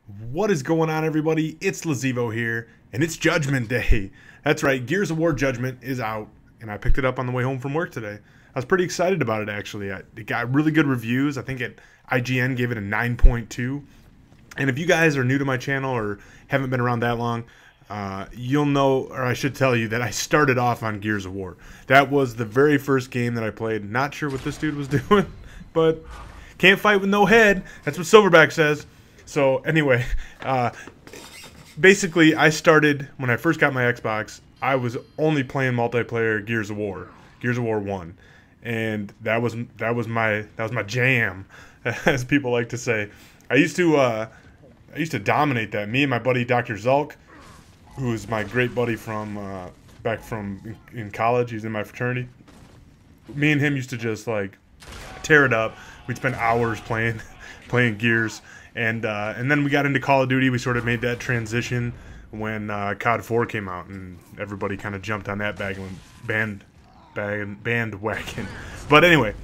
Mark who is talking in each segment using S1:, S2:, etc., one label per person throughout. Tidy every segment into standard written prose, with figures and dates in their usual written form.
S1: What is going on, everybody? It's Lazevo here, and it's Judgment Day. That's right, Gears of War Judgment is out, and I picked it up on the way home from work today. I was pretty excited about it, actually. It got really good reviews. I think IGN gave it a 9.2. And if you guys are new to my channel or haven't been around that long, you'll know, or I should tell you, that I started off on Gears of War. That was the very first game that I played. Not sure what this dude was doing, but can't fight with no head. That's what Silverback says. So anyway, basically I started, when I first got my Xbox, I was only playing multiplayer Gears of War 1. And that was my jam, as people like to say. I used to dominate that. Me and my buddy Dr. Zulk, who's my great buddy from back from in college. He's in my fraternity. Me and him used to just like tear it up. We'd spend hours playing Gears, and then we got into Call of Duty. We sort of made that transition when COD 4 came out, and everybody kind of jumped on that bandwagon. But anyway,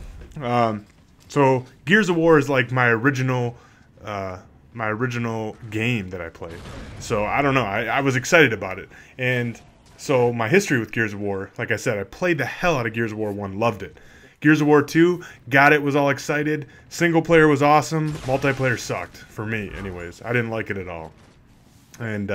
S1: so Gears of War is like my original game that I played. So I don't know, I was excited about it. And so my history with Gears of War, like I said, I played the hell out of Gears of War 1, loved it. Gears of War 2, got it, was all excited. Single player was awesome. Multiplayer sucked, for me anyways. I didn't like it at all. And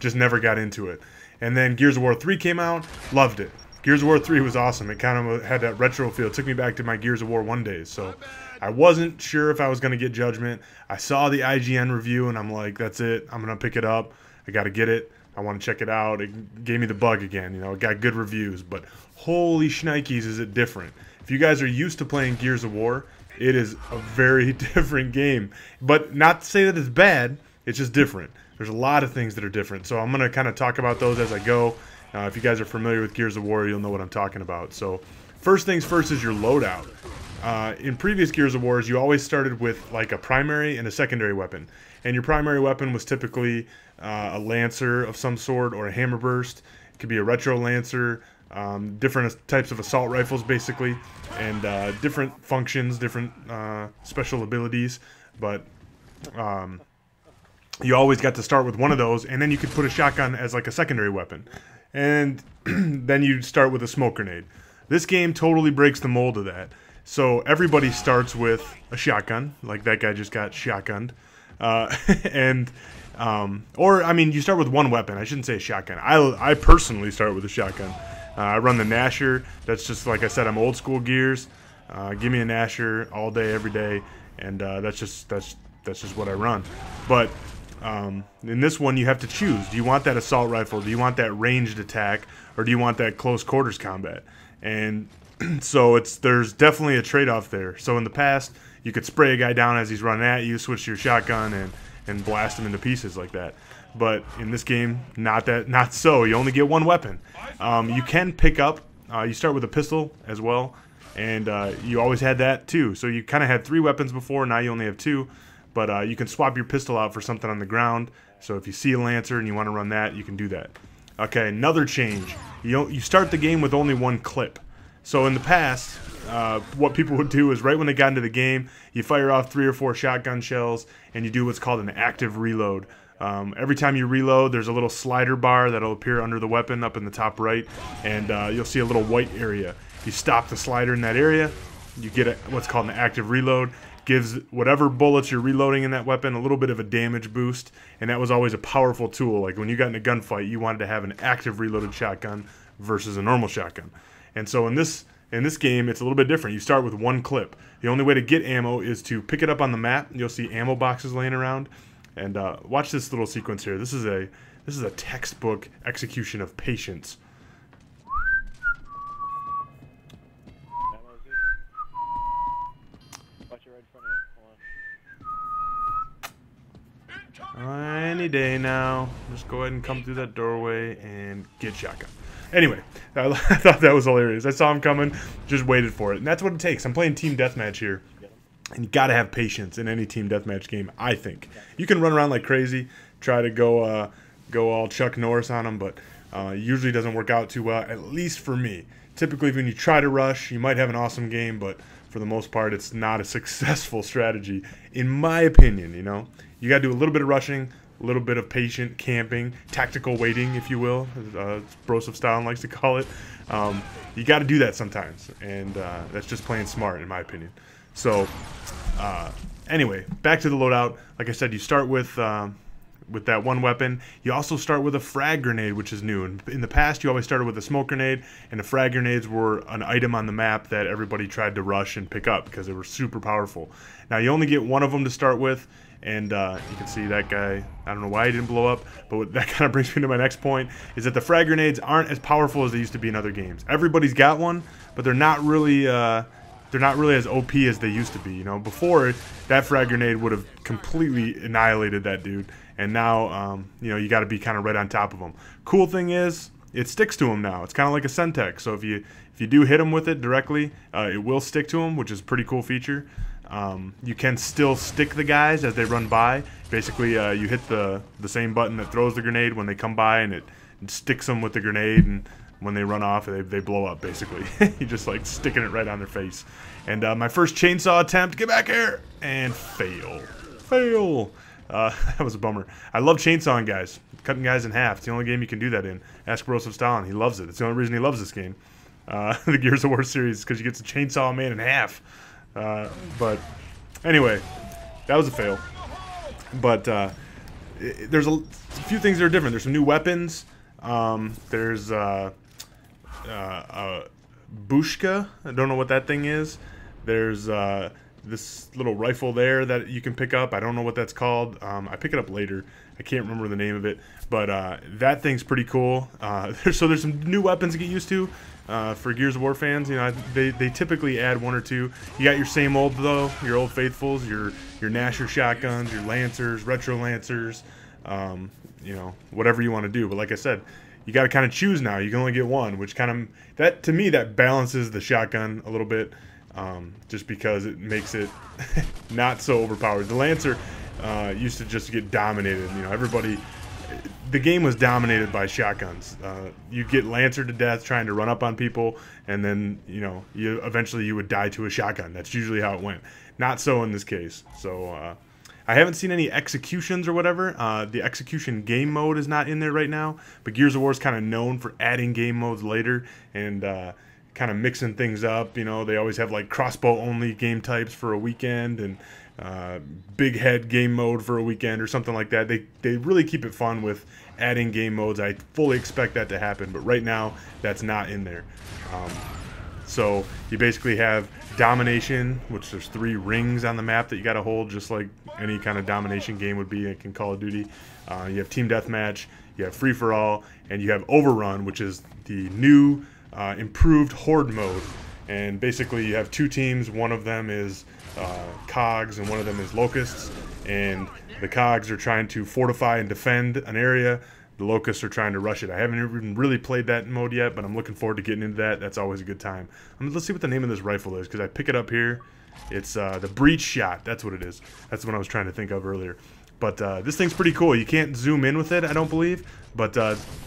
S1: just never got into it. And then Gears of War 3 came out, loved it. Gears of War 3 was awesome. It kind of had that retro feel. It took me back to my Gears of War 1 days. So I wasn't sure if I was going to get Judgment. I saw the IGN review, and I'm like, that's it. I'm going to pick it up. I got to get it. I want to check it out. It gave me the bug again. You know, it got good reviews. But holy shnikes, is it different. If you guys are used to playing Gears of War, it is a very different game. But not to say that it's bad, it's just different. There's a lot of things that are different. So I'm going to kind of talk about those as I go. If you guys are familiar with Gears of War, you'll know what I'm talking about. So first things first is your loadout. In previous Gears of Wars, you always started with like a primary and a secondary weapon. And your primary weapon was typically a Lancer of some sort or a Hammer Burst. It could be a Retro Lancer, different types of assault rifles basically, and different functions, different special abilities. But you always got to start with one of those, and then you could put a shotgun as like a secondary weapon. And then you start with a smoke grenade. This game totally breaks the mold of that. So everybody starts with a shotgun, like that guy just got shotgunned. Or I mean, you start with one weapon. I shouldn't say a shotgun. I personally start with a shotgun. I run the Gnasher. That's just, like I said, I'm old school Gears. Give me a Gnasher all day, every day, and that's just what I run. But in this one, you have to choose. Do you want that assault rifle? Do you want that ranged attack? Or do you want that close quarters combat? And so there's definitely a trade-off there. So in the past, you could spray a guy down as he's running at you, switch to your shotgun, and blast him into pieces like that. But in this game, not so. You only get one weapon. You can pick up. You start with a pistol as well, and you always had that too. So you kind of had 3 weapons before. Now you only have 2. But you can swap your pistol out for something on the ground. So if you see a Lancer and you want to run that, you can do that. Okay, another change. You start the game with only 1 clip. So in the past, what people would do is right when they got into the game, you fire off 3 or 4 shotgun shells, and you do what's called an active reload. Every time you reload, there's a little slider bar that'll appear under the weapon up in the top right, and you'll see a little white area. You stop the slider in that area, you get what's called an active reload. Gives whatever bullets you're reloading in that weapon a little bit of a damage boost, and that was always a powerful tool. Like when you got in a gunfight, you wanted to have an active reloaded shotgun versus a normal shotgun. And so in this game, it's a little bit different. You start with 1 clip. The only way to get ammo is to pick it up on the map. You'll see ammo boxes laying around, and watch this little sequence here. This is a textbook execution of patience. Any day now. Just go ahead and come through that doorway and get shotgun. Anyway, I thought that was hilarious. I saw him coming, just waited for it. And that's what it takes. I'm playing Team Deathmatch here. And you got to have patience in any Team Deathmatch game, I think. You can run around like crazy, try to go all Chuck Norris on them, but usually doesn't work out too well, at least for me. Typically, when you try to rush, you might have an awesome game, but for the most part, it's not a successful strategy, in my opinion. You know, you got to do a little bit of rushing, a little bit of patient camping, tactical waiting, if you will, as Broseph Style likes to call it. You got to do that sometimes, and that's just playing smart, in my opinion. So, anyway, back to the loadout. Like I said, you start with that one weapon. You also start with a frag grenade, which is new. In the past, you always started with a smoke grenade, and the frag grenades were an item on the map that everybody tried to rush and pick up because they were super powerful. Now, you only get one of them to start with, and you can see that guy, I don't know why he didn't blow up, but that kind of brings me to my next point, is that the frag grenades aren't as powerful as they used to be in other games. Everybody's got one, but they're not really as OP as they used to be. You know, before, that frag grenade would have completely annihilated that dude, and now, you know, you got to be kind of right on top of them. Cool thing is, it sticks to him now. It's kind of like a Centec, so if you do hit him with it directly, it will stick to him, which is a pretty cool feature. You can still stick the guys as they run by. Basically, you hit the same button that throws the grenade when they come by, and it sticks them with the grenade, and when they run off, they blow up, basically. You're just, like, sticking it right on their face. And my first chainsaw attempt, get back here, and fail. Fail. That was a bummer. I love chainsawing guys, cutting guys in half. It's the only game you can do that in. Ask Broseph Stalin. He loves it. It's the only reason he loves this game. The Gears of War series, because you get to chainsaw a man in half. But anyway, that was a fail. But there's a few things that are different. There's some new weapons. There's Bushka. I don't know what that thing is. There's this little rifle there that you can pick up. I don't know what that's called. I pick it up later. I can't remember the name of it. But that thing's pretty cool. So there's some new weapons to get used to. For Gears of War fans, you know, they typically add one or two. You got your same old, though, your old faithfuls, your Nasher shotguns, your Lancers, Retro Lancers, you know, whatever you want to do. But like I said, you got to kind of choose now. You can only get one, which kind of, that to me, that balances the shotgun a little bit, just because it makes it not so overpowered. The Lancer used to just get dominated. You know, everybody... The game was dominated by shotguns. You'd get Lancer to death trying to run up on people, and then, you know, eventually you would die to a shotgun. That's usually how it went. Not so in this case. So I haven't seen any executions or whatever. The execution game mode is not in there right now, but Gears of War is kind of known for adding game modes later and kind of mixing things up. You know, they always have like crossbow only game types for a weekend, and big head game mode for a weekend or something like that. They really keep it fun with adding game modes. I fully expect that to happen, but right now that's not in there. So you basically have Domination, which there's 3 rings on the map that you got to hold, just like any kind of domination game would be in Call of Duty. You have Team Deathmatch, you have Free for All, and you have Overrun, which is the new improved Horde mode. And basically you have 2 teams. One of them is Cogs and one of them is Locusts, and the Cogs are trying to fortify and defend an area. The Locusts are trying to rush it. I haven't even really played that mode yet, but I'm looking forward to getting into that. That's always a good time. Let's see what the name of this rifle is, because I pick it up here. It's the Breach Shot. That's what it is. That's what I was trying to think of earlier. But this thing's pretty cool. You can't zoom in with it, I don't believe, but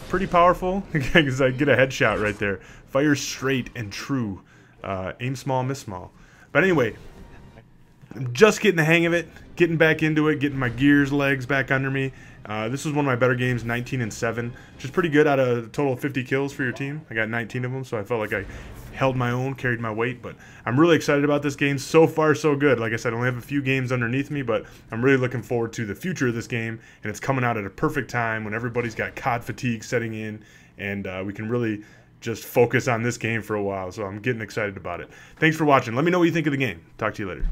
S1: pretty powerful, because I get a headshot right there. Fire straight and true. Aim small, miss small. But anyway, I'm just getting the hang of it, getting back into it, getting my Gears legs back under me. This was one of my better games, 19-7, which is pretty good out of a total of 50 kills for your team. I got 19 of them, so I felt like I held my own, carried my weight. But I'm really excited about this game. So far, so good. Like I said, I only have a few games underneath me, but I'm really looking forward to the future of this game. And it's coming out at a perfect time when everybody's got COD fatigue setting in, and we can really just focus on this game for a while. So I'm getting excited about it. Thanks for watching. Let me know what you think of the game. Talk to you later.